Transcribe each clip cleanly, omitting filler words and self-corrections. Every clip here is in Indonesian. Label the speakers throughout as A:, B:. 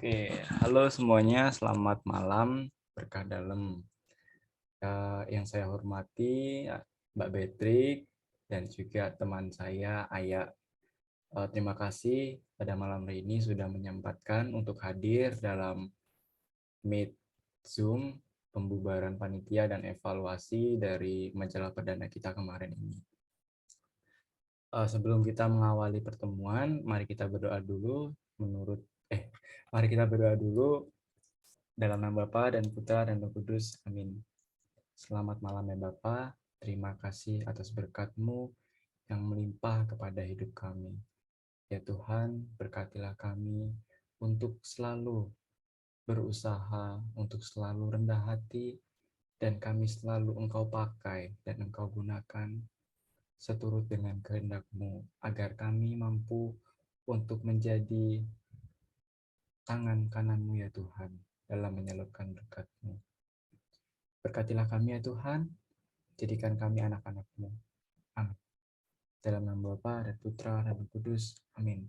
A: Oke, halo semuanya, selamat malam, berkah dalam. Yang saya hormati Mbak Betrik dan juga teman saya Aya. Terima kasih pada malam hari ini sudah menyempatkan untuk hadir dalam Meet Zoom pembubaran panitia dan evaluasi dari majalah perdana kita kemarin ini. Sebelum kita mengawali pertemuan, mari kita berdoa dulu menurut mari kita berdoa dulu dalam nama Bapa dan Putra dan Roh Kudus. Amin. Selamat malam ya Bapa. Terima kasih atas berkat-Mu yang melimpah kepada hidup kami. Ya Tuhan, berkatilah kami untuk selalu berusaha, untuk selalu rendah hati, dan kami selalu Engkau pakai dan Engkau gunakan seturut dengan kehendak-Mu, agar kami mampu untuk menjadi tangan kanan-Mu ya Tuhan, dalam menyalurkan berkat-Mu. Berkatilah kami ya Tuhan, jadikan kami anak-anak-Mu. Amin. Dalam nama Bapa dan Putra dan Roh Kudus. Amin.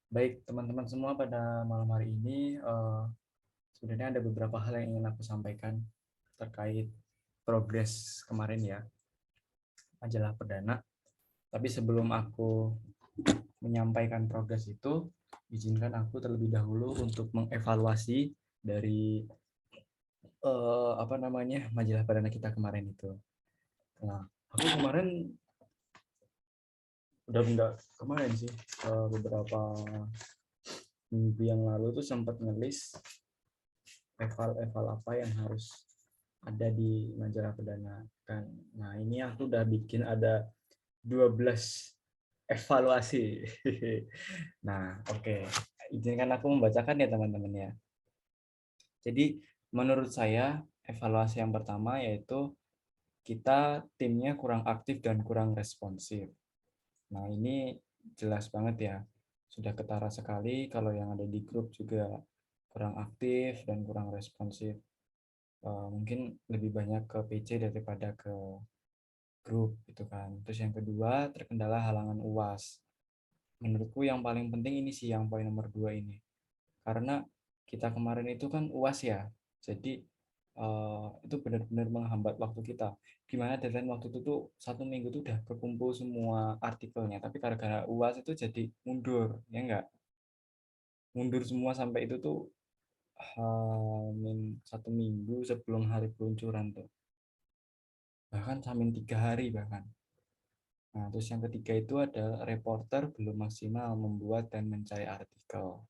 A: Baik, teman-teman semua, pada malam hari ini sebenarnya ada beberapa hal yang ingin aku sampaikan terkait progres kemarin ya, majalah perdana. Tapi sebelum aku menyampaikan progres itu, izinkan aku terlebih dahulu untuk mengevaluasi dari majalah perdana kita kemarin itu. Nah, aku kemarin udah enggak kemarin sih, beberapa minggu yang lalu tuh sempat ngelis eval apa yang harus ada di majalah perdana kan. Nah, ini aku udah bikin ada 12 evaluasi. Nah, oke. Izinkan aku membacakan ya teman-teman ya. Jadi menurut saya evaluasi yang pertama yaitu kita timnya kurang aktif dan kurang responsif. Nah, ini jelas banget ya. Sudah ketara sekali kalau yang ada di grup juga kurang aktif dan kurang responsif. Mungkin lebih banyak ke PC daripada ke grup gitu kan. Terus yang kedua, terkendala halangan UAS. Menurutku yang paling penting ini sih, yang poin nomor 2 ini. Karena kita kemarin itu kan UAS ya. Jadi itu benar-benar menghambat waktu kita. Gimana deadline waktu itu tuh 1 minggu tuh udah kekumpul semua artikelnya, tapi gara-gara UAS itu jadi mundur, ya enggak? Mundur semua sampai itu tuh min 1 minggu sebelum hari peluncuran tuh. Bahkan samin 3 hari bahkan. Nah, terus yang ketiga itu ada reporter belum maksimal membuat dan mencari artikel.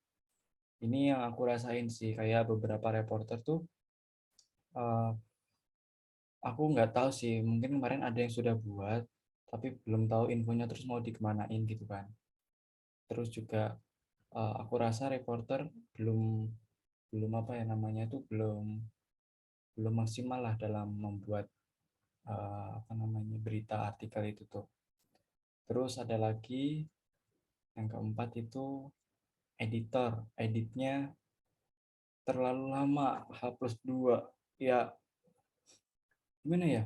A: Ini yang aku rasain sih, kayak beberapa reporter tuh uh, aku nggak tahu sih, mungkin kemarin ada yang sudah buat tapi belum tahu infonya terus mau dikemanain gitu kan. Terus juga aku rasa reporter belum belum apa ya namanya itu belum belum maksimal lah dalam membuat berita artikel itu tuh. Terus ada lagi yang keempat itu editor, editnya terlalu lama, H+2 ya. Gimana ya,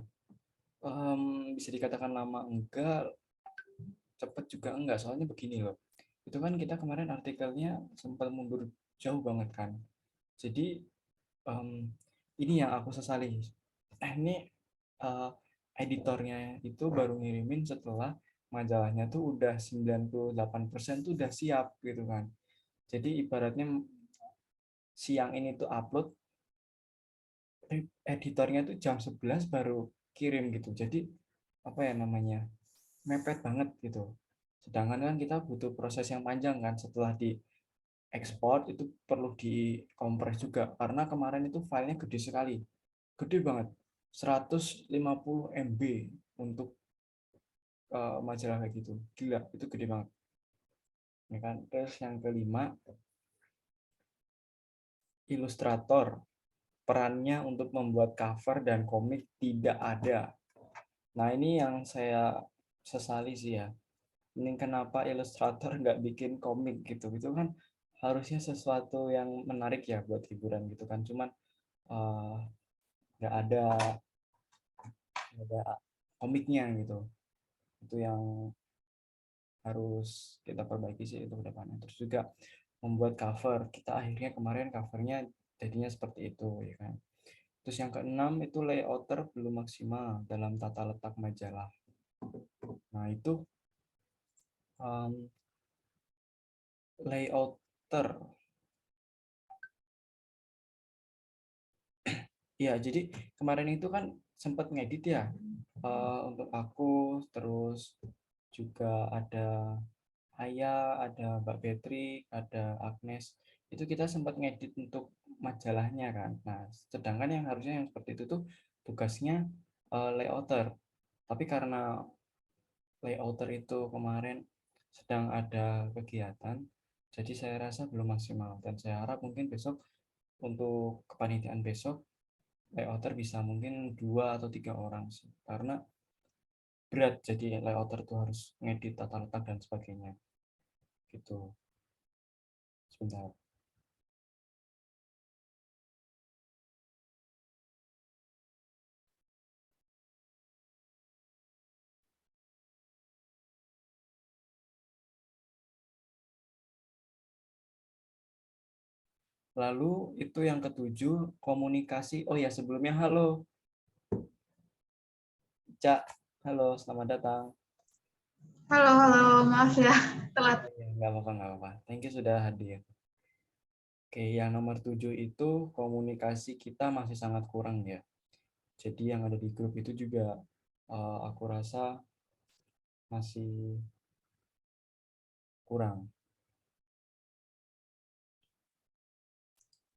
A: bisa dikatakan lama enggak, cepet juga enggak. Soalnya begini loh, itu kan kita kemarin artikelnya sempat mundur jauh banget kan. Jadi ini yang aku sesali. Ini uh, editornya itu baru ngirimin setelah majalahnya tuh udah 98% tuh udah siap gitu kan. Jadi ibaratnya siang ini tuh upload, editornya tuh jam 11 baru kirim gitu. Jadi apa ya namanya, mepet banget gitu. Sedangkan kan kita butuh proses yang panjang kan, setelah di ekspor itu perlu dikompres juga, karena kemarin itu filenya gede sekali, gede banget, 150 MB untuk majalah kayak gitu, gila itu gede banget ya kan. Terus yang kelima, ilustrator, perannya untuk membuat cover dan komik tidak ada. Nah, ini yang saya sesali sih ya. Ini kenapa ilustrator nggak bikin komik gitu? Itu kan harusnya sesuatu yang menarik ya buat hiburan gitu kan. Cuman uh, nggak ada komiknya gitu. Itu yang harus kita perbaiki sih itu ke depannya. Terus juga membuat cover. Kita akhirnya kemarin covernya jadinya seperti itu, ya kan. Terus yang keenam itu layouter belum maksimal dalam tata letak majalah. Nah itu layouter. Ya, jadi kemarin itu kan sempat ngedit ya untuk aku, terus juga ada Aya, ada Mbak Petri, ada Agnes. Itu kita sempat ngedit untuk majalahnya kan. Nah, sedangkan yang harusnya yang seperti itu tuh tugasnya layouter. Tapi karena layouter itu kemarin sedang ada kegiatan, jadi saya rasa belum maksimal. Dan saya harap mungkin besok untuk kepanitiaan besok layouter bisa mungkin 2 atau 3 orang sih. Karena berat jadi layouter tuh harus ngedit tata letak dan sebagainya. Gitu. Sebentar. Lalu itu yang ketujuh, komunikasi. Oh ya, sebelumnya halo, Cak. Halo, selamat datang.
B: Halo, halo, maaf ya, telat.
A: Oh, ya, nggak apa-apa, nggak apa-apa. Thank you sudah hadir. Oke, yang nomor 7 itu komunikasi kita masih sangat kurang ya. Jadi yang ada di grup itu juga aku rasa masih kurang.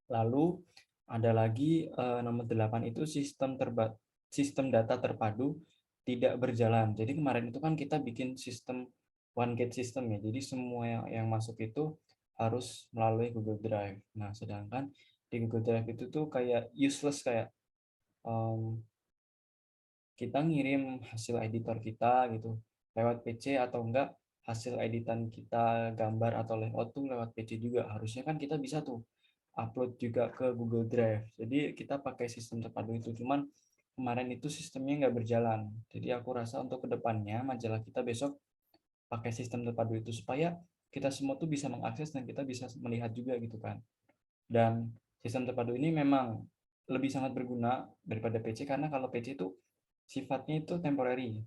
A: Lalu ada lagi nomor 8 itu sistem data terpadu tidak berjalan. Jadi kemarin itu kan kita bikin sistem one gate system ya. Jadi semua yang masuk itu harus melalui Google Drive. Nah, sedangkan di Google Drive itu tuh kayak useless, kayak um, kita ngirim hasil editor kita gitu lewat PC, atau enggak hasil editan kita gambar atau layout tuh lewat PC juga. Harusnya kan kita bisa tuh upload juga ke Google Drive. Jadi kita pakai sistem terpadu itu. Cuman kemarin itu sistemnya nggak berjalan. Jadi aku rasa untuk kedepannya majalah kita besok pakai sistem terpadu itu supaya kita semua tuh bisa mengakses dan kita bisa melihat juga gitu kan. Dan sistem terpadu ini memang lebih sangat berguna daripada PC, karena kalau PC itu sifatnya itu temporary,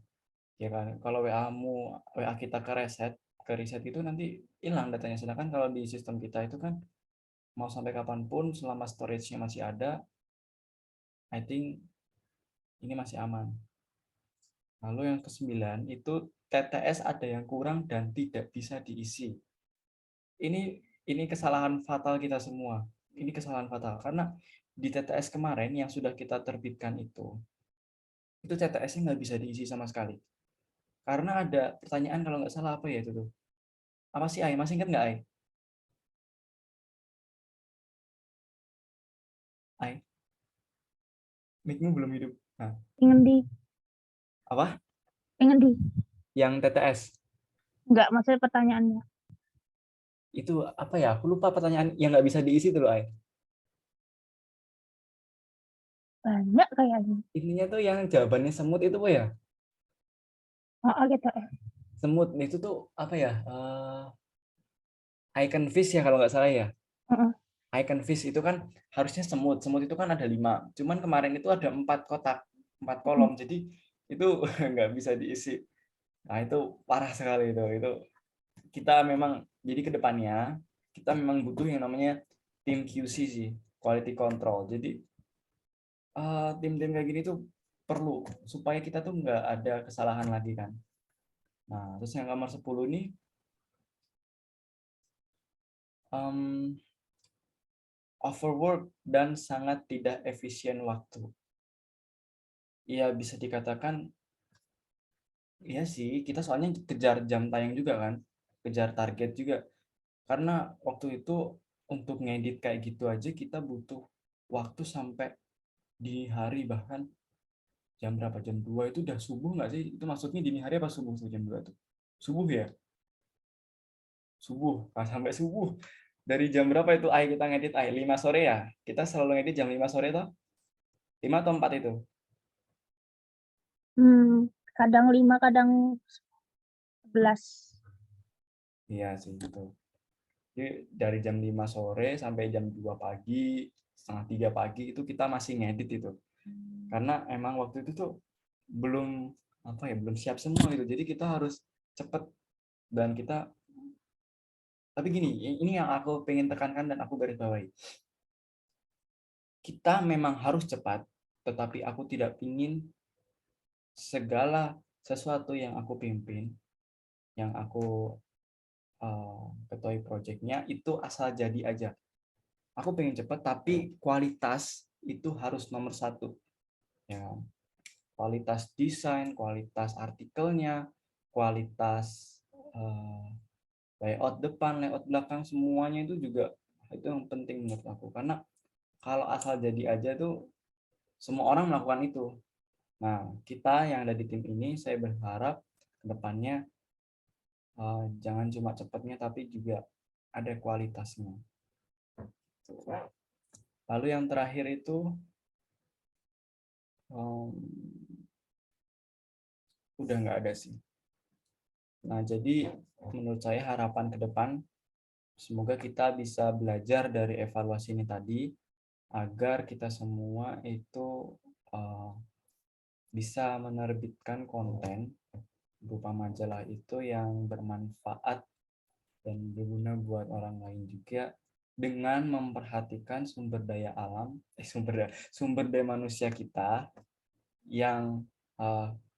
A: ya kan. Kalau WA kita ke reset itu nanti hilang datanya. Sedangkan kalau di sistem kita itu kan mau sampai kapanpun selama storage-nya masih ada, I think ini masih aman. Lalu yang ke-9 itu TTS ada yang kurang dan tidak bisa diisi. Ini kesalahan fatal kita semua. Ini kesalahan fatal karena di TTS kemarin yang sudah kita terbitkan itu TTS-nya nggak bisa diisi sama sekali. Karena ada pertanyaan, kalau nggak salah apa ya itu tuh. Apa sih, Ai? Masih ingat nggak, Ai? Ai, mic-mu belum hidup. Nah,
C: Pengen di,
A: apa?
C: pengen di.
A: Yang TTS.
C: Enggak, maksudnya pertanyaannya.
A: Itu apa ya? Aku lupa pertanyaan yang nggak bisa diisi tuh loh, Ai.
C: Banyak kayaknya.
A: Intinya tuh yang jawabannya semut itu apa ya?
C: Oh, gitu ya.
A: Semut itu tuh apa ya? Icon fish ya kalau nggak salah ya.
C: Heeh.
A: Icon fish itu kan harusnya semut. Semut itu kan ada 5. Cuman kemarin itu ada 4 kotak, 4 kolom. Jadi itu nggak bisa diisi. Nah itu parah sekali itu. Itu kita memang, jadi kedepannya kita memang butuh yang namanya tim QC sih, quality control. Jadi tim-tim kayak gini tuh perlu supaya kita tuh nggak ada kesalahan lagi kan. Nah terus yang nomor 10 nih, overwork dan sangat tidak efisien waktu. Iya bisa dikatakan, iya sih, kita soalnya kejar jam tayang juga kan, kejar target juga. Karena waktu itu untuk ngedit kayak gitu aja kita butuh waktu sampai dini hari, bahkan jam berapa? Jam 2 itu udah subuh nggak sih? Itu maksudnya dini hari apa subuh tuh jam 2 tuh? Subuh ya? Subuh, pas sampai subuh. Dari jam berapa itu kita ngedit 5 sore ya? Kita selalu ngedit jam 5 sore toh? 5 atau 4 itu?
C: Kadang 5, kadang 11.
A: Iya sih gitu. Jadi dari jam 5 sore sampai jam 2 pagi, setengah 3 pagi itu kita masih ngedit itu. Karena emang waktu itu tuh belum belum siap semua gitu. Jadi kita harus cepet dan kita tapi gini, ini yang aku pengen tekankan dan aku garis bawahi. Kita memang harus cepat, tetapi aku tidak ingin segala sesuatu yang aku pimpin, yang aku ketuai proyeknya itu asal jadi aja. Aku pengen cepat, tapi kualitas itu harus nomor satu. Ya, kualitas desain, kualitas artikelnya, kualitas layout depan, layout belakang, semuanya itu juga itu yang penting menurut aku. Karena kalau asal jadi aja tuh semua orang melakukan itu. Nah, kita yang ada di tim ini, saya berharap ke depannya jangan cuma cepatnya, tapi juga ada kualitasnya. Lalu yang terakhir itu udah nggak ada sih. Nah, jadi menurut saya harapan ke depan, semoga kita bisa belajar dari evaluasi ini tadi, agar kita semua itu bisa menerbitkan konten berupa majalah itu yang bermanfaat dan berguna buat orang lain juga, dengan memperhatikan sumber daya alam, sumber daya manusia kita yang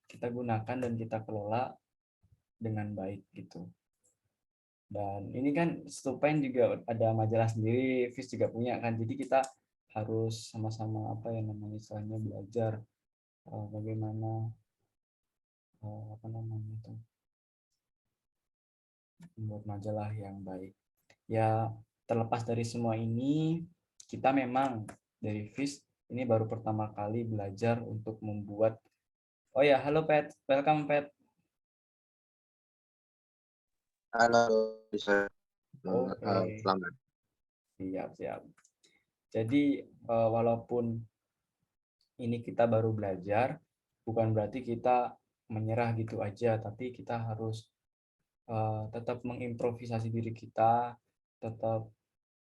A: kita gunakan dan kita kelola dengan baik gitu. Dan ini kan Stupen juga ada majalah sendiri, FIS juga punya kan. Jadi kita harus sama-sama istilahnya belajar bagaimana membuat majalah yang baik. Ya, terlepas dari semua ini, kita memang dari FIS ini baru pertama kali belajar untuk membuat. Oh ya, halo Pet, welcome Pet.
D: Halo, bisa.
A: Oke.
D: Selamat.
A: Siap. Jadi walaupun ini kita baru belajar, bukan berarti kita menyerah gitu aja, tapi kita harus tetap mengimprovisasi diri kita, tetap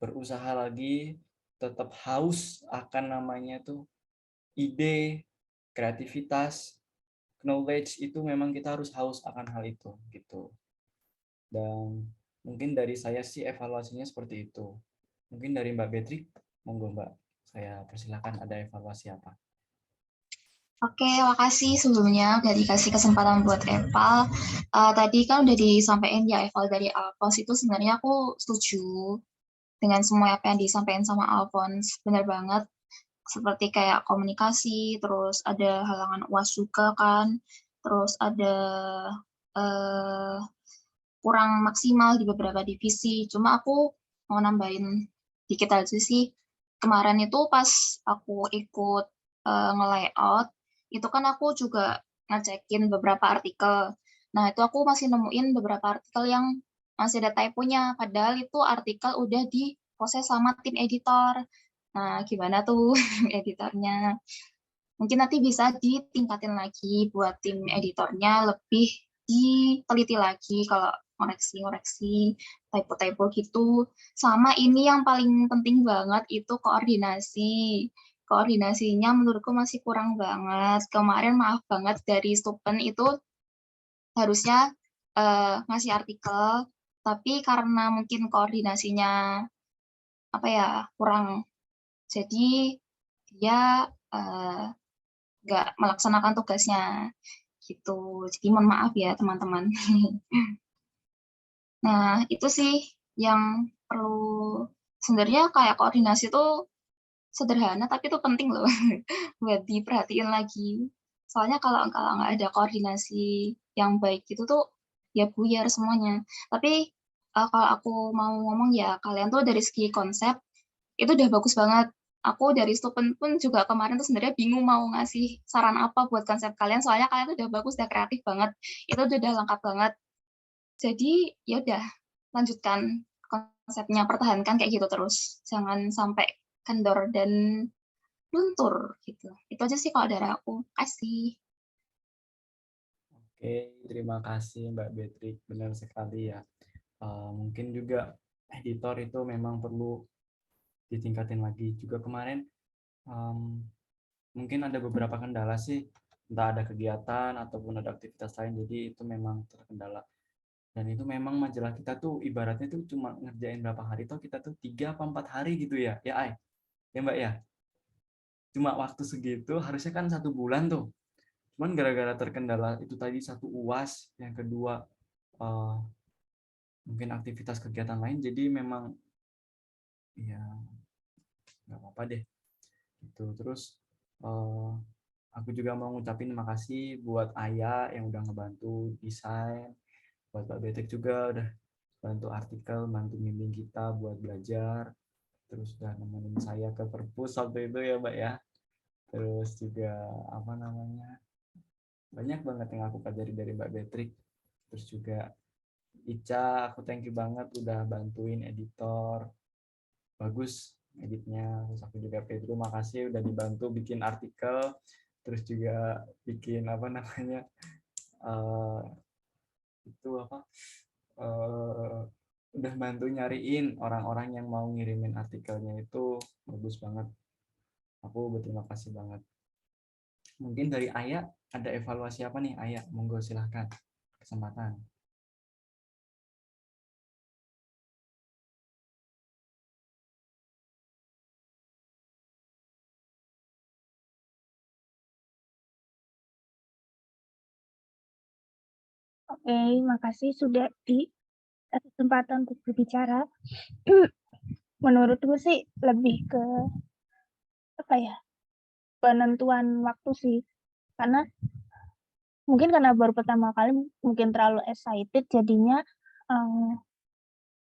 A: berusaha lagi, tetap haus akan namanya tuh ide, kreativitas, knowledge, itu memang kita harus haus akan hal itu gitu. Dan mungkin dari saya sih evaluasinya seperti itu. Mungkin dari Mbak Betri, monggo Mbak, saya persilakan, ada evaluasi apa?
B: Oke, makasih sebelumnya udah dikasih kesempatan buat eval. Tadi kan udah disampaikan ya eval dari Alphonse, itu sebenarnya aku setuju dengan semua apa yang disampaikan sama Alphonse. Benar banget, seperti kayak komunikasi, terus ada halangan UAS juga kan, terus ada kurang maksimal di beberapa divisi. Cuma aku mau nambahin dikit aja sih. Kemarin itu pas aku ikut nge-layout, itu kan aku juga ngecekin beberapa artikel. Nah, itu aku masih nemuin beberapa artikel yang masih ada typo-nya, padahal itu artikel udah diproses sama tim editor. Nah, gimana tuh editornya? Mungkin nanti bisa ditingkatin lagi buat tim editornya, lebih diteliti lagi kalau ngoreksi typo-typo gitu. Sama ini yang paling penting banget itu koordinasi. Koordinasinya menurutku masih kurang banget. Kemarin maaf banget dari Stupen itu harusnya ngasih artikel, tapi karena mungkin koordinasinya kurang, jadi dia nggak melaksanakan tugasnya gitu. Jadi mohon maaf ya teman-teman. Nah, itu sih yang perlu, sebenarnya kayak koordinasi itu sederhana tapi itu penting loh buat diperhatiin lagi. Soalnya kalau nggak ada koordinasi yang baik itu tuh ya buyar semuanya. Tapi kalau aku mau ngomong ya, kalian tuh dari segi konsep itu udah bagus banget. Aku dari Stupen pun juga kemarin tuh sebenarnya bingung mau ngasih saran apa buat konsep kalian, soalnya kalian tuh udah bagus, udah kreatif banget. Itu udah lengkap banget. Jadi ya udah, lanjutkan konsepnya, pertahankan kayak gitu terus. Jangan sampai kendor dan luntur gitu. Itu aja sih kalau dari aku. Kasih.
A: Oke, terima kasih Mbak Betri, benar sekali ya. Mungkin juga editor itu memang perlu ditingkatin lagi. Juga kemarin mungkin ada beberapa kendala sih, entah ada kegiatan ataupun ada aktivitas lain, jadi itu memang terkendala. Dan itu memang majalah kita tuh ibaratnya tuh cuma ngerjain berapa hari toh, kita tuh 3 apa 4 hari gitu ya, ya Ai, ya Mbak ya. Cuma waktu segitu, harusnya kan 1 bulan tuh. Cuman gara-gara terkendala itu tadi, satu UAS, yang kedua mungkin aktivitas kegiatan lain, jadi memang ya nggak apa-apa deh. Gitu. Terus aku juga mau ngucapin makasih buat Ayah yang udah ngebantu desain, buat Mbak Betek juga udah bantu artikel, bantu bimbing kita buat belajar, terus udah nemenin saya ke perpus waktu itu ya Mbak ya. Terus juga apa namanya, banyak banget yang aku pelajari dari Mbak Betrik. Terus juga Ica, aku thank you banget udah bantuin editor, bagus editnya. Terus aku juga Pedro, makasih udah dibantu bikin artikel, terus juga bikin apa namanya, itu apa, udah bantu nyariin orang-orang yang mau ngirimin artikelnya, itu bagus banget. Aku berterima kasih banget. Mungkin dari Ayah ada evaluasi apa nih Ayah? Monggo silahkan, kesempatan.
C: Oke, makasih sudah di kesempatan untuk berbicara. Menurutku sih lebih ke apa ya, penentuan waktu sih. Karena mungkin karena baru pertama kali mungkin terlalu excited jadinya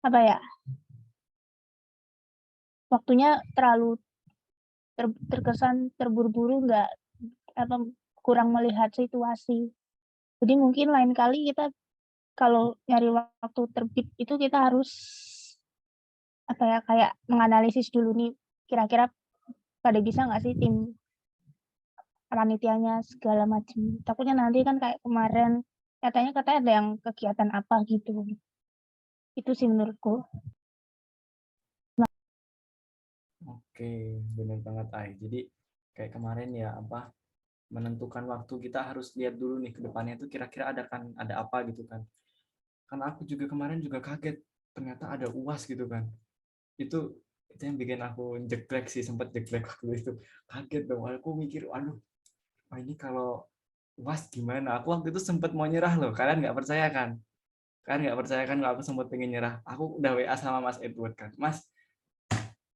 C: apa ya, waktunya terlalu terkesan terburu-buru, nggak apa, kurang melihat situasi. Jadi mungkin lain kali kita kalau nyari waktu terbit itu kita harus apa ya, kayak menganalisis dulu nih kira-kira pada bisa nggak sih tim panitianya segala macam. Takutnya nanti kan kayak kemarin katanya ada yang kegiatan apa gitu. Itu sih menurutku.
A: Oke, benar banget Ay. Jadi kayak kemarin ya apa, menentukan waktu, kita harus lihat dulu nih ke depannya itu kira-kira ada apa gitu kan. Karena aku juga kemarin juga kaget, ternyata ada UAS gitu kan. Itu yang bikin aku jeglek sih, sempat jeglek waktu itu. Kaget dong, aku mikir, aduh, ini kalau UAS gimana? Aku waktu itu sempat mau nyerah loh, kalian nggak percaya kan? Kalian nggak percaya kan kalau aku sempat pengen nyerah. Aku udah WA sama Mas Edward kan, Mas,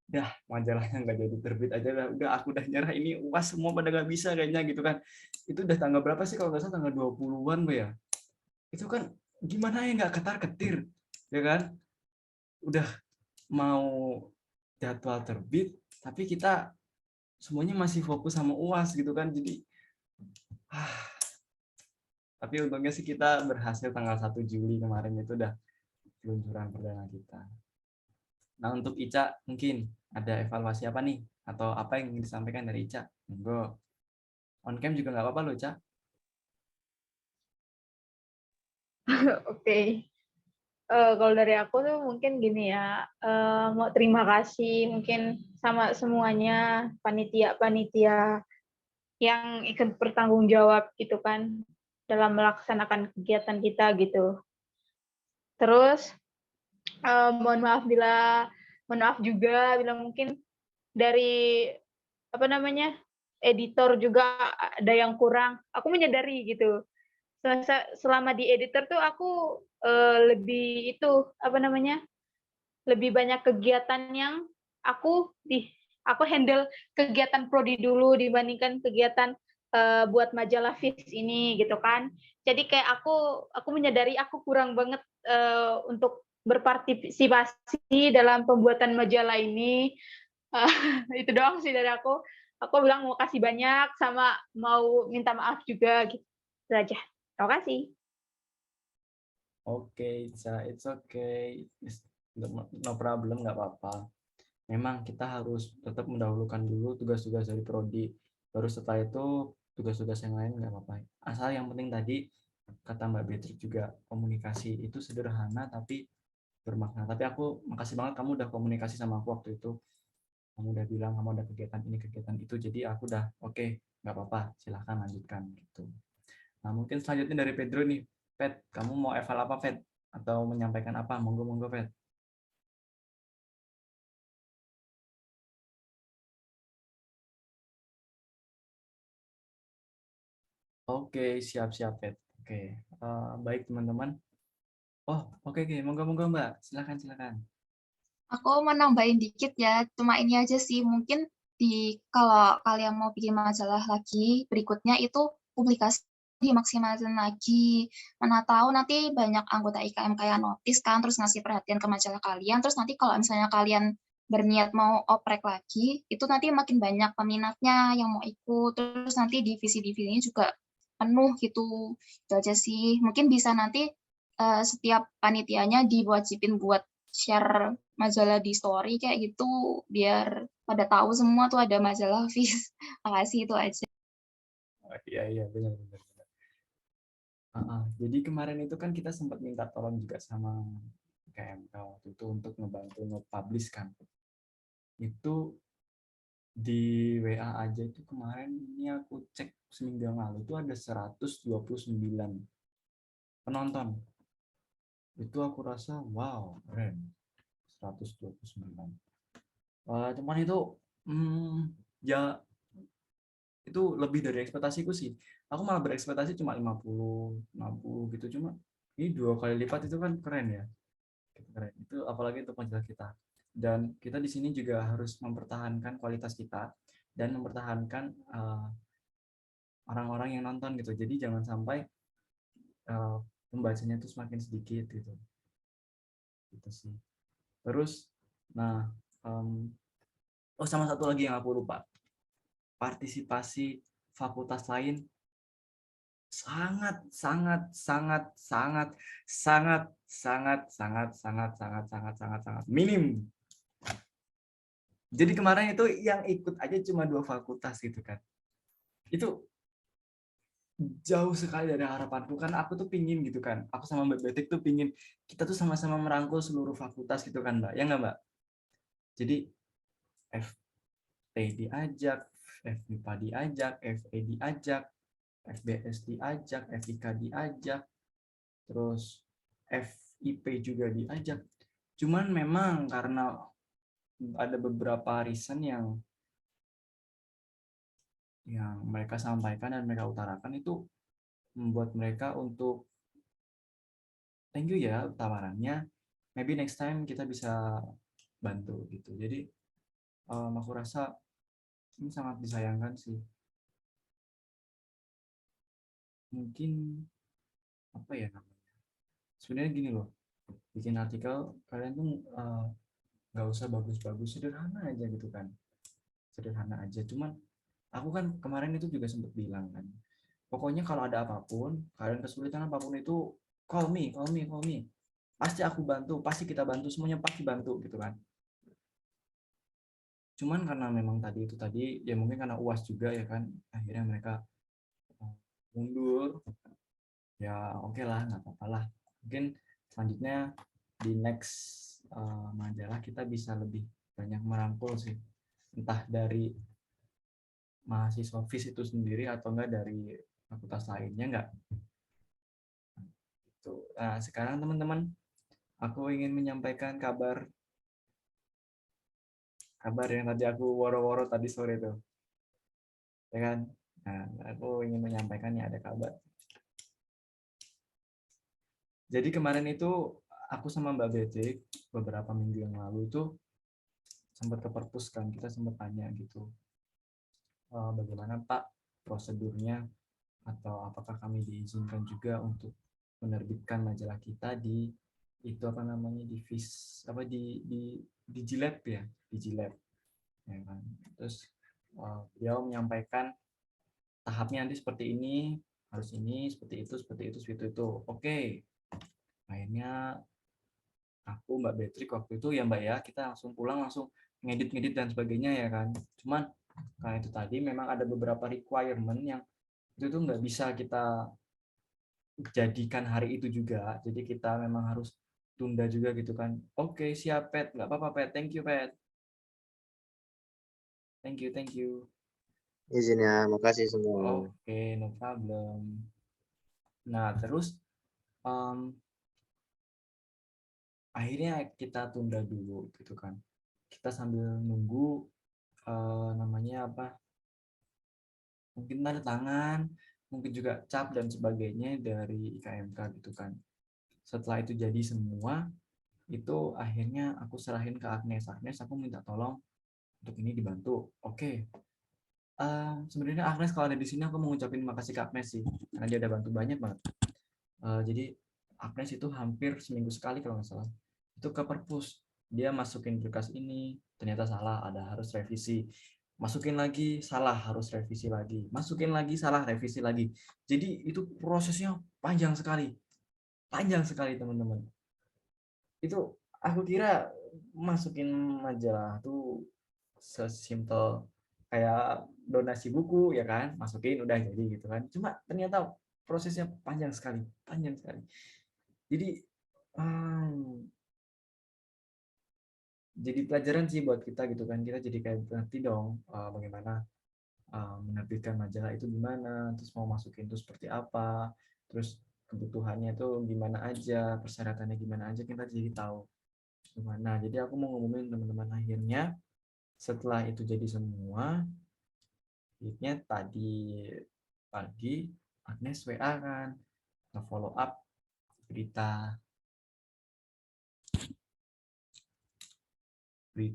A: dah majalahnya nggak jadi terbit aja lah, udah aku udah nyerah, ini UAS semua pada nggak bisa kayaknya gitu kan. Itu udah tanggal berapa sih, kalau nggak salah tanggal 20-an ya. Itu kan gimana ya, nggak ketar-ketir ya kan, udah mau jadwal terbit tapi kita semuanya masih fokus sama UAS gitu kan. Jadi tapi untungnya sih kita berhasil tanggal 1 Juli kemarin itu udah peluncuran perdana kita. Nah, untuk Ica mungkin ada evaluasi apa nih, atau apa yang ingin disampaikan dari Ica? Monggo. On cam juga nggak apa-apa loh, Ica.
E: Oke. Kalau dari aku tuh mungkin gini ya, mau terima kasih mungkin sama semuanya, panitia-panitia yang ikut bertanggung jawab gitu kan dalam melaksanakan kegiatan kita gitu. Terus mohon maaf juga bila mungkin dari apa namanya, editor juga ada yang kurang. Aku menyadari gitu. Selama di editor tuh aku lebih itu apa namanya, lebih banyak kegiatan yang aku handle kegiatan prodi dulu dibandingkan kegiatan buat majalah Viz ini gitu kan. Jadi kayak aku menyadari aku kurang banget untuk berpartisipasi dalam pembuatan majalah ini. Itu doang sih dari aku. Aku bilang mau kasih banyak sama mau minta maaf juga gitu. Itu aja. Terima kasih.
A: Oke, Ica, it's okay. No problem, nggak apa-apa. Memang kita harus tetap mendahulukan dulu tugas-tugas dari prodi. Baru setelah itu tugas-tugas yang lain nggak apa-apa. Asal yang penting tadi kata Mbak Beatrice juga, komunikasi itu sederhana tapi bermakna. Tapi aku makasih banget kamu udah komunikasi sama aku waktu itu. Kamu udah bilang kamu ada kegiatan ini, kegiatan itu. Jadi aku udah oke, nggak apa-apa, silahkan lanjutkan gitu. Nah, mungkin selanjutnya dari Pedro nih. Pet, kamu mau eval apa, Pet? Atau menyampaikan apa? Monggo, Pet. Oke, siap-siap, Pet. Oke, baik teman-teman. Oh, oke, monggo, Mbak. Silakan.
B: Aku mau nambahin dikit ya, cuma ini aja sih, mungkin kalau kalian mau bikin majalah lagi, berikutnya itu publikasi dimaksimalkan lagi. Mana tahu nanti banyak anggota IKM kayak notice kan, terus ngasih perhatian ke majalah kalian, terus nanti kalau misalnya kalian berniat mau oprek lagi, itu nanti makin banyak peminatnya yang mau ikut, terus nanti divisi-divisinya juga penuh gitu. Itu aja sih. Mungkin bisa nanti setiap panitianya diwajibin buat share majalah di story kayak gitu biar pada tahu semua tuh ada majalah Fis. Makasih itu aja.
A: Oh, iya, benar. Jadi kemarin itu kan kita sempat minta tolong juga sama KMK waktu itu untuk ngebantu nge-publish kan. Itu di WA aja itu kemarin ini aku cek seminggu yang lalu itu ada 129 penonton. Itu aku rasa wow, keren. 129. Cuman itu ya itu lebih dari ekspektasiku sih. Aku malah berekspektasi cuma 50, 60 gitu. Cuma ini 2 kali lipat itu kan keren ya. Keren. Itu apalagi untuk majalah kita. Dan kita di sini juga harus mempertahankan kualitas kita dan mempertahankan orang-orang yang nonton gitu. Jadi jangan sampai pembacanya itu semakin sedikit gitu. Gitu sih. Terus, nah, sama satu lagi yang aku lupa. Partisipasi fakultas lain sangat minim. Jadi kemarin itu yang ikut aja cuma 2 fakultas gitu kan. Itu jauh sekali dari harapanku kan aku tuh pingin gitu kan. Aku sama Mbak Betik tuh pingin kita tuh sama-sama merangkul seluruh fakultas gitu kan, Mbak. Ya nggak, Mbak? Jadi FT diajak, FMIPA diajak, FE diajak, FBS diajak, FIK diajak, terus FIP juga diajak. Cuman memang karena ada beberapa reason yang mereka sampaikan dan mereka utarakan itu membuat mereka untuk thank you ya tawarannya, maybe next time kita bisa bantu gitu. Jadi aku rasa ini sangat disayangkan sih. Mungkin apa ya namanya? Sebenarnya gini loh, bikin artikel kalian tuh nggak usah bagus-bagus, sederhana aja gitu kan, sederhana aja. Cuman aku kan kemarin itu juga sempat bilang kan, pokoknya kalau ada apapun, kalian kesulitan apapun itu call me, pasti aku bantu, pasti kita bantu, semuanya pasti bantu gitu kan. Cuman karena memang tadi ya mungkin karena UAS juga ya kan, akhirnya mereka mundur. Ya oke lah, nggak apa-apa lah. Mungkin selanjutnya di next majalah kita bisa lebih banyak merangkul sih, entah dari mahasiswa FIS itu sendiri atau enggak dari fakultas lainnya enggak. Nah, sekarang teman-teman, aku ingin menyampaikan kabar yang tadi aku woro-woro tadi sore itu, ya kan? Nah, aku ingin menyampaikan ada kabar. Jadi kemarin itu aku sama Mbak Betik beberapa minggu yang lalu itu sempat ke perpus kan, kita sempat tanya gitu, bagaimana Pak prosedurnya atau apakah kami diizinkan juga untuk menerbitkan majalah kita di itu apa namanya di di Jilab ya, di Jilab ya kan. Terus beliau menyampaikan tahapnya nanti seperti ini, harus ini, seperti itu. Oke. Akhirnya aku Mbak Betrik waktu itu ya Mbak ya, kita langsung pulang langsung ngedit dan sebagainya ya kan. Cuman karena itu tadi memang ada beberapa requirement yang itu tuh nggak bisa kita jadikan hari itu juga. Jadi kita memang harus tunda juga gitu kan. Oke, siap Pet, nggak apa-apa Pet. Thank you Pet. Thank you.
D: Izin ya, makasih semua.
A: Oke, no problem. Nah, terus akhirnya kita tunda dulu gitu kan. Kita sambil nunggu namanya apa? Mungkin tanda tangan, mungkin juga cap dan sebagainya dari IKMK gitu kan. Setelah itu jadi semua, itu akhirnya aku serahin ke Agnes. Agnes, aku minta tolong untuk ini dibantu. Oke. Sebenarnya Agnes kalau ada di sini aku mau ngucapin makasih ke Agnes sih, karena dia udah bantu banyak banget. Jadi Agnes itu hampir seminggu sekali kalau nggak salah itu ke perpus, dia masukin berkas ini ternyata salah, ada harus revisi, masukin lagi salah, harus revisi lagi, masukin lagi salah, revisi lagi. Jadi itu prosesnya panjang sekali teman-teman. Itu aku kira masukin majalah tuh sesimpel kayak donasi buku ya kan, masukin udah jadi gitu kan. Cuma ternyata prosesnya panjang sekali. Jadi jadi pelajaran sih buat kita gitu kan. Kita jadi kayak ngerti dong bagaimana menerbitkan majalah itu gimana, terus mau masukin itu seperti apa, terus kebutuhannya itu gimana aja, persyaratannya gimana aja, kita jadi tahu gimana. Jadi aku mau ngomongin teman-teman, akhirnya setelah itu jadi semua, akhirnya tadi pagi Agnes WA kan nge-follow up berita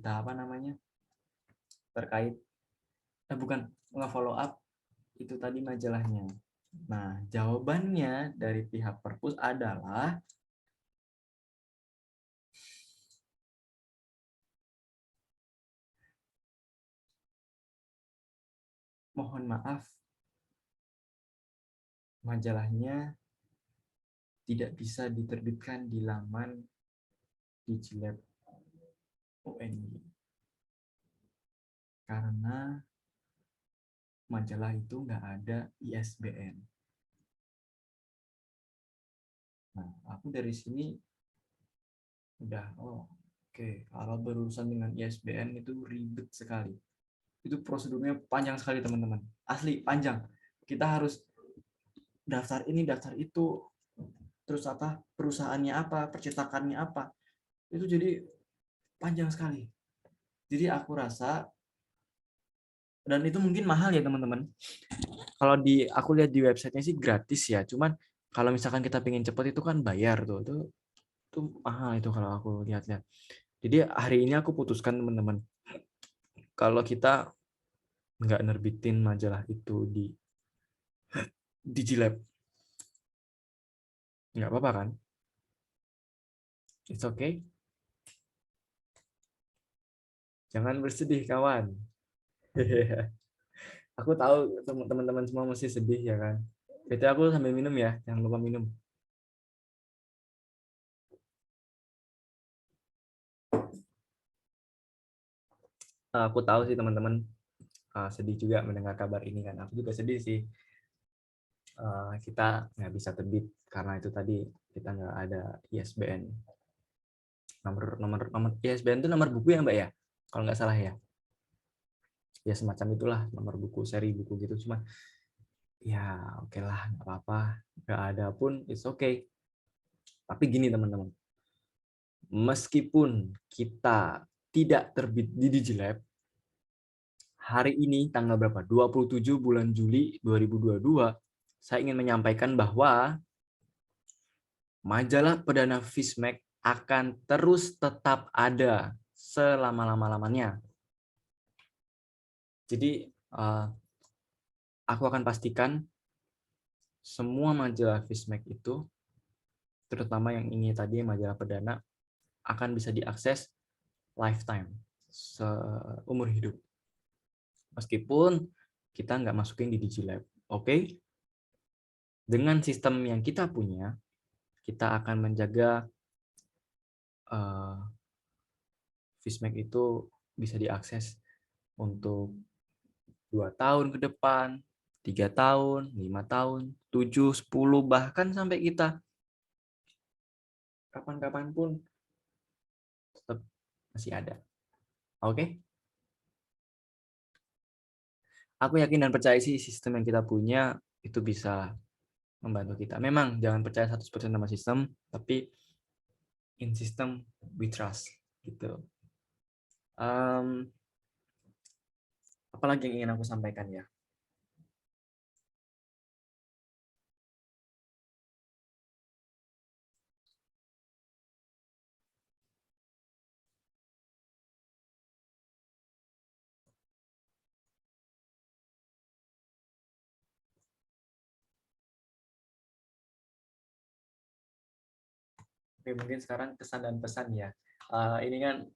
A: apa namanya terkait bukan nge-follow up itu tadi majalahnya. Nah, jawabannya dari pihak perpus adalah mohon maaf, majalahnya tidak bisa diterbitkan di laman Digilab UNY karena majalah itu nggak ada ISBN. Nah, aku dari sini udah, oke. Kalau berurusan dengan ISBN itu ribet sekali. Itu prosedurnya panjang sekali teman-teman. Asli panjang. Kita harus daftar ini, daftar itu, terus apa, perusahaannya apa, percetakannya apa. Itu jadi panjang sekali. Jadi aku rasa, dan itu mungkin mahal ya teman-teman. Kalau aku lihat di websitenya sih gratis ya, cuman kalau misalkan kita pengen cepet itu kan bayar tuh. Itu mahal itu kalau aku lihat-lihat. Jadi hari ini aku putuskan teman-teman, kalau kita nggak nerbitin majalah itu di Digilab, nggak apa-apa kan? It's okay. Jangan bersedih kawan. Aku tahu teman-teman semua masih sedih ya kan. Berarti aku sambil minum ya, jangan lupa minum. Aku tahu sih teman-teman sedih juga mendengar kabar ini kan. Aku juga sedih sih. Kita nggak bisa terbit karena itu tadi kita nggak ada ISBN. Nomor ISBN itu nomor buku ya Mbak ya, kalau nggak salah ya. Ya semacam itulah, nomor buku, seri buku gitu. Cuma ya oke lah, nggak apa-apa, nggak ada pun it's okay. Tapi gini teman-teman, meskipun kita tidak terbit di Digilab, hari ini tanggal berapa? 27 bulan Juli 2022, saya ingin menyampaikan bahwa majalah perdana Fismek akan terus tetap ada selama-lama-lamanya. Jadi aku akan pastikan semua majalah Fismek itu, terutama yang ini tadi majalah perdana, akan bisa diakses lifetime, seumur hidup. Meskipun kita nggak masukin di Digilab. Oke? Dengan sistem yang kita punya, kita akan menjaga Fismek itu bisa diakses untuk 2 tahun ke depan, 3 tahun, 5 tahun, 7, 10, bahkan sampai kita kapan-kapan pun tetap masih ada. Oke? Aku yakin dan percaya sih sistem yang kita punya itu bisa membantu kita. Memang jangan percaya 100% sama sistem, tapi in system we trust gitu. Apalagi yang ingin aku sampaikan ya? Oke, mungkin sekarang kesan dan pesan ya. Ini kan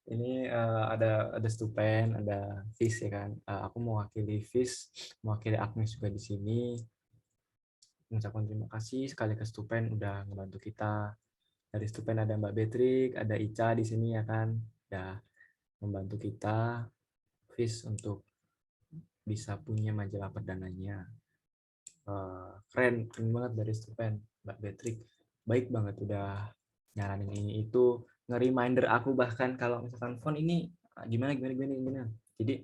A: ini ada Stupen, ada Fis ya kan. Aku mewakili Fis, mewakili Agnes juga di sini. Mengucapkan terima kasih sekali ke Stupen udah ngebantu kita. Dari Stupen ada Mbak Betrik, ada Ica di sini ya kan. Udah membantu kita, Fis untuk bisa punya majalah perdananya. Keren banget dari Stupen, Mbak Betrik. Baik banget udah nyaranin ini itu, nge-reminder aku bahkan kalau misalkan font ini gimana. Jadi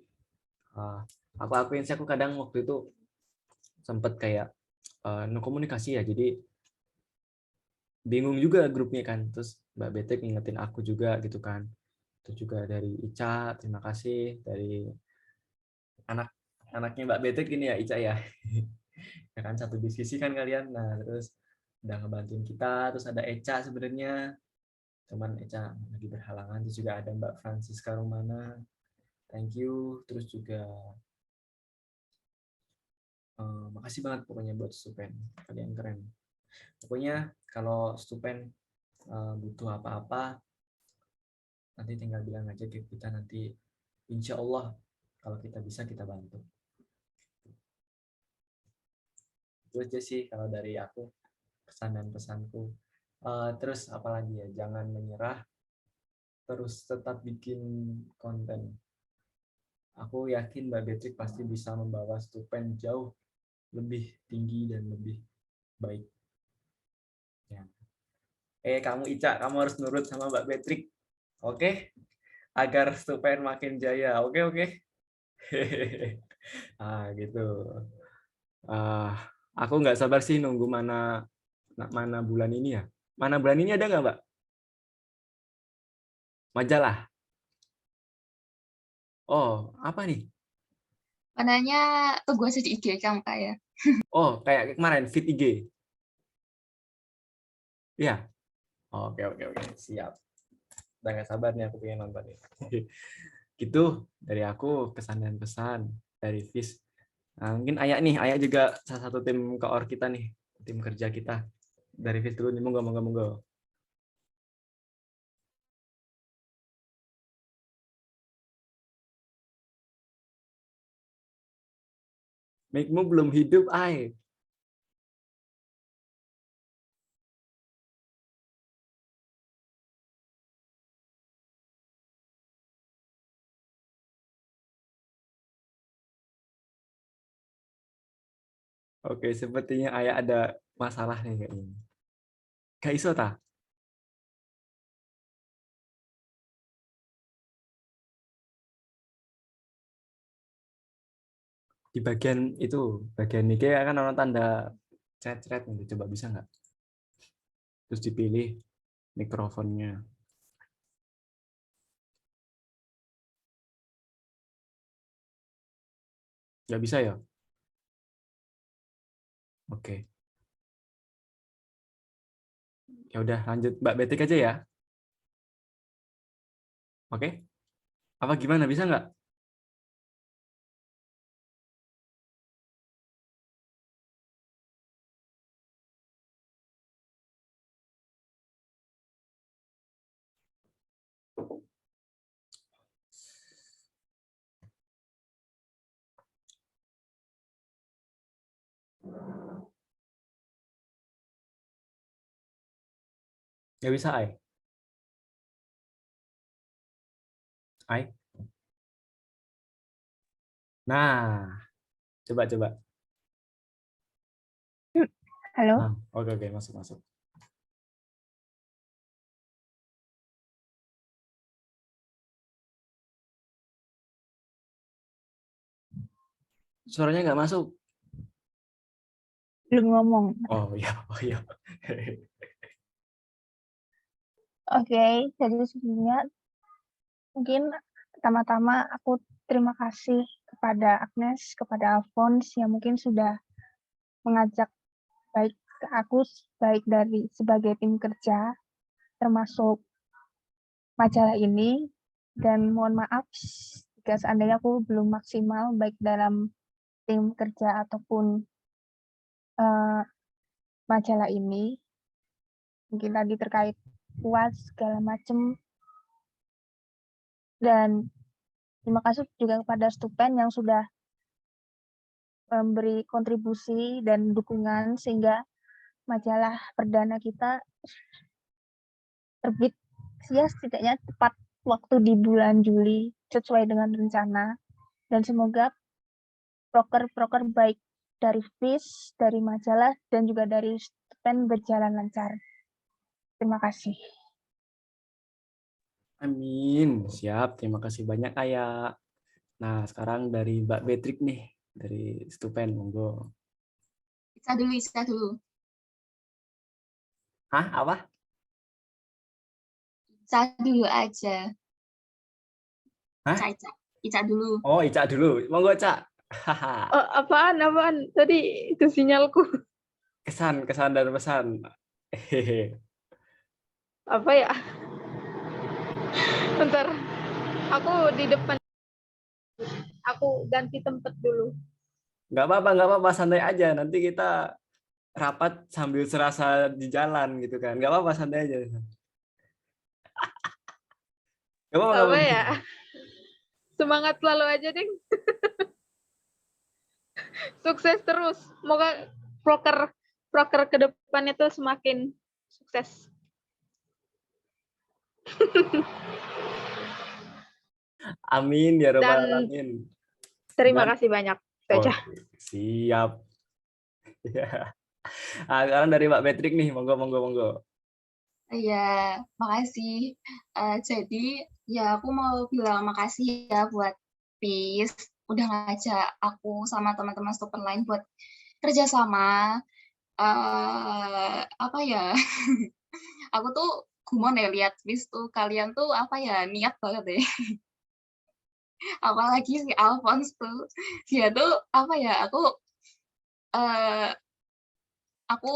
A: aku akuin sih, aku kadang waktu itu sempet kayak no komunikasi ya, jadi bingung juga grupnya kan. Terus Mbak Betrik ngingetin aku juga gitu kan. Terus juga dari Ica, terima kasih dari anaknya Mbak Betrik ini ya, Ica ya. Ya kan, satu divisi kan kalian. Nah, terus udah ngebantuin kita. Terus ada Eca sebenarnya, cuman Eca lagi berhalangan. Terus juga ada Mbak Francisca Rumana, thank you. Terus juga makasih banget pokoknya buat Stupen, kalian keren. Pokoknya kalau Stupen butuh apa-apa, nanti tinggal bilang aja ke kita, nanti insya Allah kalau kita bisa kita bantu. Itu aja sih kalau dari aku, pesan dan pesanku. Terus apalagi ya, jangan menyerah, terus tetap bikin konten. Aku yakin Mbak Betrik pasti bisa membawa Stupen jauh lebih tinggi dan lebih baik. Ya. Kamu Ica, kamu harus nurut sama Mbak Betrik, oke? Agar Stupen makin jaya, oke? Gitu. Aku nggak sabar sih nunggu mana bulan ini ya. Mana bulan ini ada nggak, Mbak? Majalah. Oh, apa nih?
B: Mananya tunggu aja di IG kamu Kak ya.
A: Oh, kayak kemarin feed IG. Iya. Oke, siap. Udah nggak sabar nih aku pengen nonton nih. Gitu dari aku, kesan dan pesan dari Fis. Nah, mungkin Ayah juga salah satu tim koor kita nih, tim kerja kita. Dari Fis dulu nih, monggo. Mic-mu belum hidup, Ay. Oke, sepertinya Ayah ada masalah nih kayaknya. Gak iso ta? Di bagian itu, bagian ini kan ada tanda chat gitu. Coba bisa nggak? Terus dipilih mikrofonnya. Nggak bisa ya? Oke. Ya udah, lanjut Mbak Betik aja ya. Oke? Apa gimana? Bisa nggak? Nggak bisa, Ay? Ay? Nah, coba.
C: Halo?
A: Nah, oke, masuk. Suaranya nggak masuk.
C: Belum ngomong.
A: Oh iya, oh iya.
C: Oke, jadi sebelumnya mungkin pertama-tama aku terima kasih kepada Agnes, kepada Alphonse yang mungkin sudah mengajak baik ke aku, baik dari sebagai tim kerja, termasuk majalah ini, dan mohon maaf jika seandainya aku belum maksimal baik dalam tim kerja ataupun majalah ini, mungkin tadi terkait puas segala macam, dan terima kasih juga kepada Stupen yang sudah memberi kontribusi dan dukungan sehingga majalah perdana kita terbit ya setidaknya tepat waktu di bulan Juli sesuai dengan rencana, dan semoga proker-proker baik dari FIS, dari majalah, dan juga dari Stupen berjalan lancar. Terima kasih.
A: Amin. Siap. Terima kasih banyak, Ayah. Nah, sekarang dari Mbak Betrik nih, dari Stupen, monggo.
B: Ica dulu.
A: Hah? Apa?
B: Ica dulu aja.
A: Hah?
B: Ica dulu.
A: Oh, Ica dulu. Monggo, Cak. Haha.
E: Apaan? Tadi itu sinyalku.
A: Kesan dan pesan. Hehehe.
E: Apa ya? Bentar. Aku di depan. Aku ganti tempat dulu.
A: Nggak apa-apa, santai aja. Nanti kita rapat sambil serasa di jalan gitu kan. Nggak apa-apa, santai aja. Nggak apa-apa.
E: Apa ya? Semangat selalu aja, Ding. Sukses terus. Semoga proker ke depan itu semakin sukses.
A: Amin ya robbal
E: Dan
A: alamin.
E: terima
A: Dan-
E: kasih banyak. Itu
A: Oh,
E: aja.
A: siap. Ya. Nah, sekarang dari Mbak Betrik nih, monggo.
B: Iya, makasih. Jadi ya aku mau bilang makasih ya buat PIS udah ngajak aku sama teman-teman Stupen lain buat kerjasama. Apa ya? Aku tuh gumon ya lihat PIS tuh kalian tuh apa ya niat banget deh. Apalagi si Alphonse tuh dia tuh apa ya? Eh, aku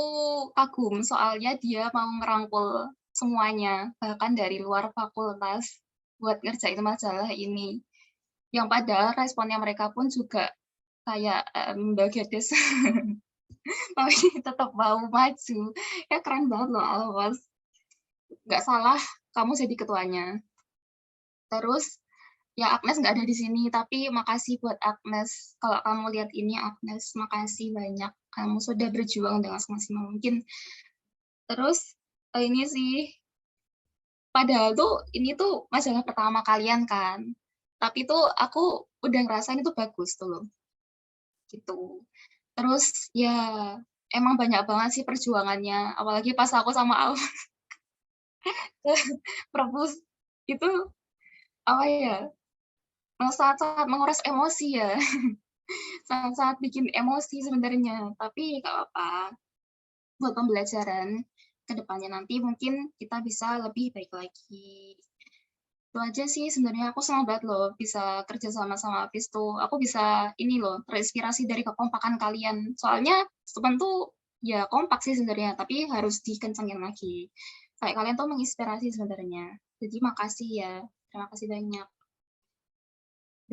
B: kagum soalnya dia mau ngerangkul semuanya, bahkan dari luar fakultas buat ngerjain majalah ini. Yang padahal responnya mereka pun juga kayak Bagedes, tapi tetap mau maju. Ya keren banget loh Alwas. Nggak salah kamu jadi ketuanya. Terus ya Agnes nggak ada di sini, tapi makasih buat Agnes. Kalau kamu lihat ini Agnes, makasih banyak. Kamu sudah berjuang dengan semaksimal mungkin. Terus ini sih, padahal tuh ini tuh majalah pertama kalian kan. Tapi tuh aku udah ngerasain itu bagus tuh loh. Gitu. Terus ya emang banyak banget sih perjuangannya. Apalagi pas aku sama Al perpus itu apa ya? Sangat-sangat menguras emosi ya. Sangat-sangat bikin emosi sebenarnya. Tapi nggak apa-apa. Buat pembelajaran ke depannya nanti mungkin kita bisa lebih baik lagi. Itu aja sih sebenarnya aku senang banget loh bisa kerja sama Apis tuh. Aku bisa ini loh terinspirasi dari kekompakan kalian. Soalnya Stupen tuh ya kompak sih sebenarnya, tapi harus dikencengin lagi. Kayak kalian tuh menginspirasi sebenarnya. Jadi makasih ya. Terima kasih banyak.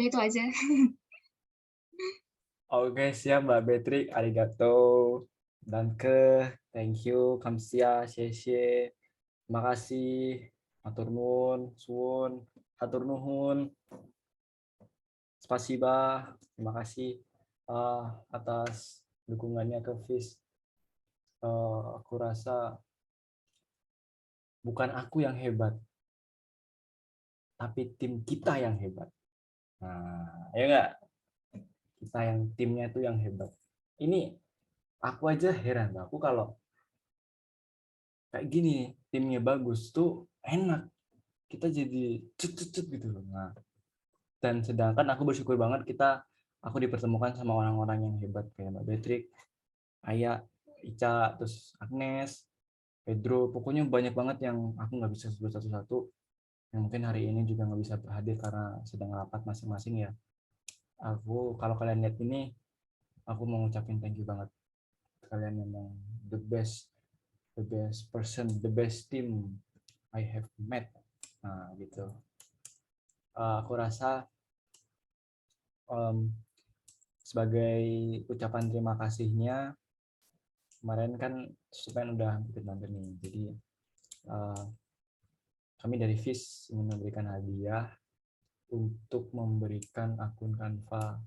B: Udah itu aja.
A: Oke, siap Mbak Betrik, arigato. Danke, thank you, kamsia, xie. Terima kasih. Hatur nuhun, suwun, hatur nuhun. Spasiba, terima kasih atas dukungannya ke FIS. Aku rasa bukan aku yang hebat, tapi tim kita yang hebat. Nah, ya nggak? Kita yang timnya itu yang hebat. Ini aku aja heran, aku kalau kayak gini timnya bagus tuh enak. Kita jadi cut gitu loh. Nah, dan sedangkan aku bersyukur banget kita aku dipertemukan sama orang-orang yang hebat kayak Mbak Beatrix, Aya, Ica, terus Agnes, Pedro, pokoknya banyak banget yang aku nggak bisa sebut satu-satu, yang mungkin hari ini juga nggak bisa hadir karena sedang rapat masing-masing ya. Aku kalau kalian lihat ini, aku mau ngucapin thank you banget. Kalian memang the best person, the best team I have met. Nah gitu. Aku rasa sebagai ucapan terima kasihnya, kemarin kan Stupen udah hampir banget nih, jadi kami dari FIS ingin memberikan hadiah untuk memberikan akun Canva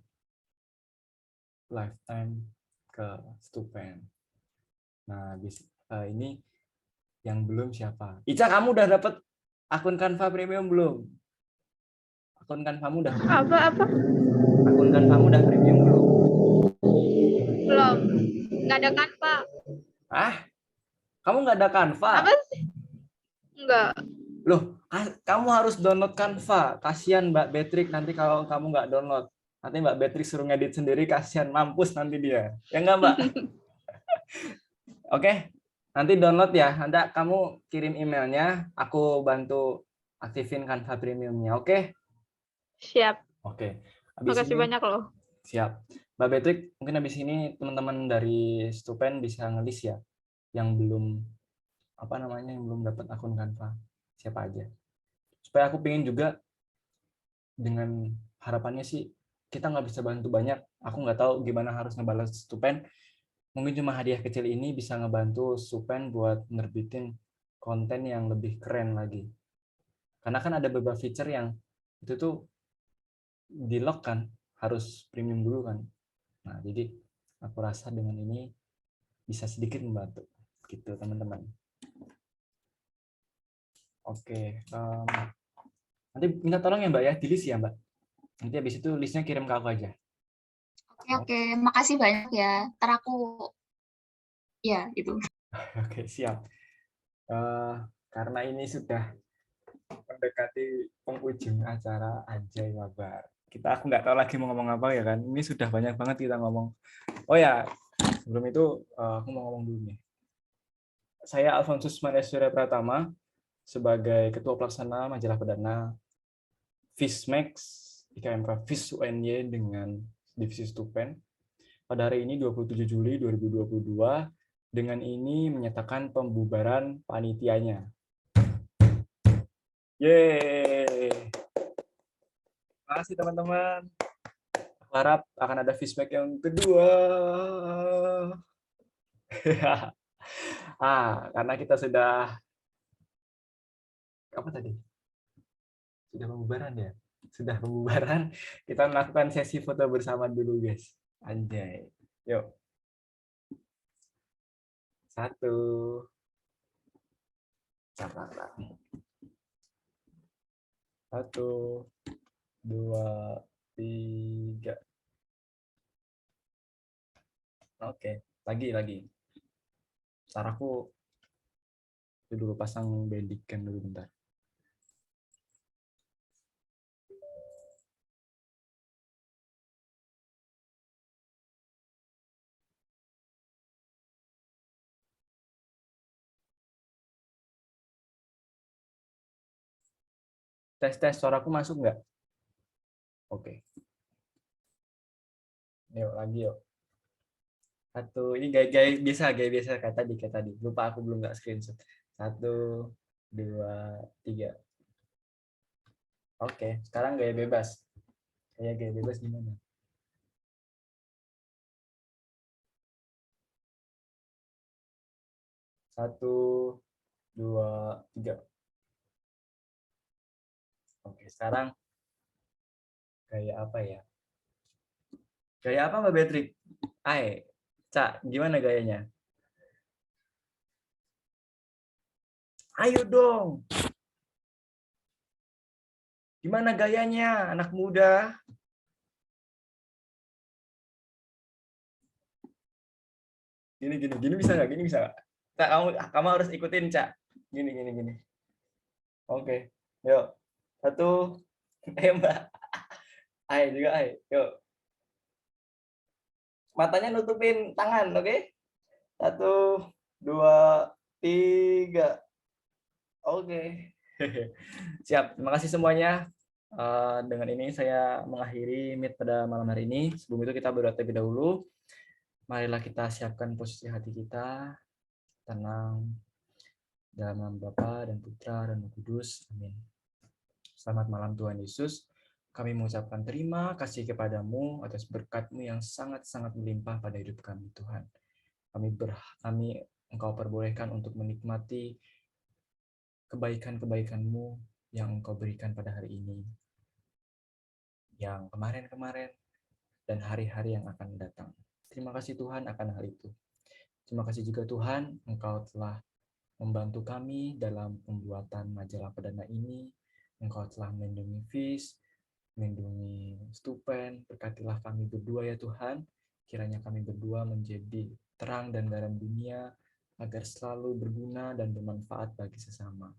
A: lifetime ke Stupen. Nah, ini yang belum siapa? Ica, kamu udah dapet akun Canva premium belum? Akun Canvamu udah premium?
E: Apa?
A: Akun Canvamu udah premium belum?
E: Belum. Nggak ada kan, Pak?
A: Ah, kamu nggak ada Canva?
E: Apa sih? Nggak.
A: Loh, kamu harus download Canva. Kasihan Mbak Beatrix nanti kalau kamu nggak download. Nanti Mbak Beatrix suruh ngedit sendiri, kasihan, mampus nanti dia. Ya nggak, Mbak? Oke, nanti download ya. Nanti kamu kirim emailnya, aku bantu aktifin Canva Premiumnya. Oke?
E: Siap.
A: Oke.
E: Makasih banyak loh.
A: Siap. Mbak Beatrix, mungkin habis ini teman-teman dari Stupen bisa ngelis ya, yang belum yang belum dapat akun Canva. Siapa aja. Supaya aku pengen juga, dengan harapannya sih kita nggak bisa bantu banyak. Aku nggak tahu gimana harus ngebalas Stupen. Mungkin cuma hadiah kecil ini bisa ngebantu Stupen buat nerbitin konten yang lebih keren lagi. Karena kan ada beberapa feature yang itu tuh di lock kan, harus premium dulu kan. Nah, jadi aku rasa dengan ini bisa sedikit membantu gitu teman-teman. Oke, nanti minta tolong ya Mbak ya, di list ya Mbak. Nanti habis itu listnya kirim ke aku aja.
B: Oke, makasih banyak ya. Ntar aku, ya itu.
A: Oke, siap. Karena ini sudah mendekati penghujung acara Anjay Mabar. Aku nggak tahu lagi mau ngomong apa ya kan. Ini sudah banyak banget kita ngomong. Oh ya, sebelum itu aku mau ngomong dulu nih. Saya Alfonsus Maria Surya Pratama sebagai Ketua Pelaksana Majalah Perdana FISMEX IKMK FIS UNY dengan Divisi Stupen. Pada hari ini 27 Juli 2022 dengan ini menyatakan pembubaran panitianya. Yeay. Terima kasih teman-teman. Aku harap akan ada feedback yang kedua. Karena kita sudah sudah pembubaran ya. Sudah pembubaran, kita melakukan sesi foto bersama dulu, guys. Anjay. Yuk. 1. Catat. 1, 2, 3. Oke, lagi. Ntar aku dulu pasang bandicam dulu bentar. Tes, suaraku masuk nggak? Oke. Yuk, lagi yuk. 1, ini gaya biasa kayak tadi. Lupa aku belum nggak screenshot. 1, 2, 3. Oke, sekarang gaya bebas. Gaya bebas gimana? 1, 2, 3. Oke, sekarang gaya apa ya? Gaya apa Mbak Beatrix? Cak, gimana gayanya? Ayo dong. Gimana gayanya, anak muda? Gini bisa nggak? Gini bisa nggak? Cak, kamu harus ikutin, Cak. Gini. Oke, yuk. 1, Mbak. Ayo juga, ayo. Yuk. matanya nutupin tangan, oke? 1, 2, 3. Oke. Siap. Terima kasih semuanya. Dengan ini saya mengakhiri meet pada malam hari ini. Sebelum itu kita berdoa terlebih dahulu. Marilah kita siapkan posisi hati kita. Tenang. Dalam nama Bapa dan Putra dan Roh Kudus. Amin. Selamat malam Tuhan Yesus. Kami mengucapkan terima kasih kepadamu atas berkat-Mu yang sangat-sangat melimpah pada hidup kami, Tuhan. Kami Engkau perbolehkan untuk menikmati kebaikan-kebaikan-Mu yang Engkau berikan pada hari ini, yang kemarin-kemarin, dan hari-hari yang akan datang. Terima kasih Tuhan akan hal itu. Terima kasih juga Tuhan, Engkau telah membantu kami dalam pembuatan majalah perdana ini. Engkau telah melindungi Fish, melindungi Stupen. Berkatilah kami berdua ya Tuhan. Kiranya kami berdua menjadi terang dan garam dunia, agar selalu berguna dan bermanfaat bagi sesama.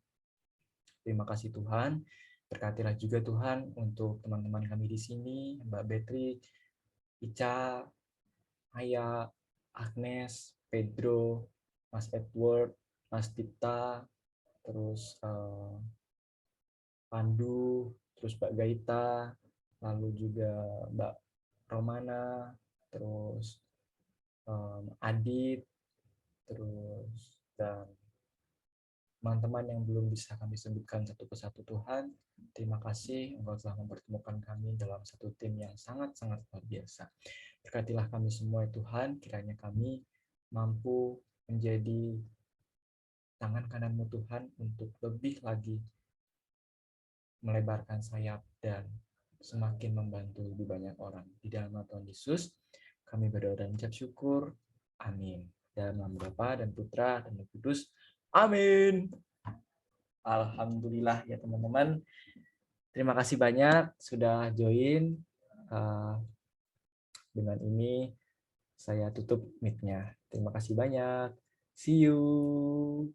A: Terima kasih Tuhan. Berkatilah juga Tuhan untuk teman-teman kami di sini, Mbak Betri, Ica, Aya, Agnes, Pedro, Mas Edward, Mas Dipta, terus Pandu, terus Mbak Gaita, lalu juga Mbak Romana, terus Adit, terus dan teman-teman yang belum bisa kami sebutkan satu persatu Tuhan, terima kasih Engkau telah mempertemukan kami dalam satu tim yang sangat-sangat luar biasa. Berkatilah kami semua Tuhan, kiranya kami mampu menjadi tangan kanan-Mu Tuhan untuk lebih lagi melebarkan sayap dan semakin membantu lebih banyak orang. Di dalam nama Tuhan Yesus, kami berdoa dan ucap syukur. Amin. Dalam nama Bapa dan Putra dan Roh Kudus. Amin. Alhamdulillah ya teman-teman. Terima kasih banyak sudah join. Dengan ini saya tutup meet-nya. Terima kasih banyak. See you.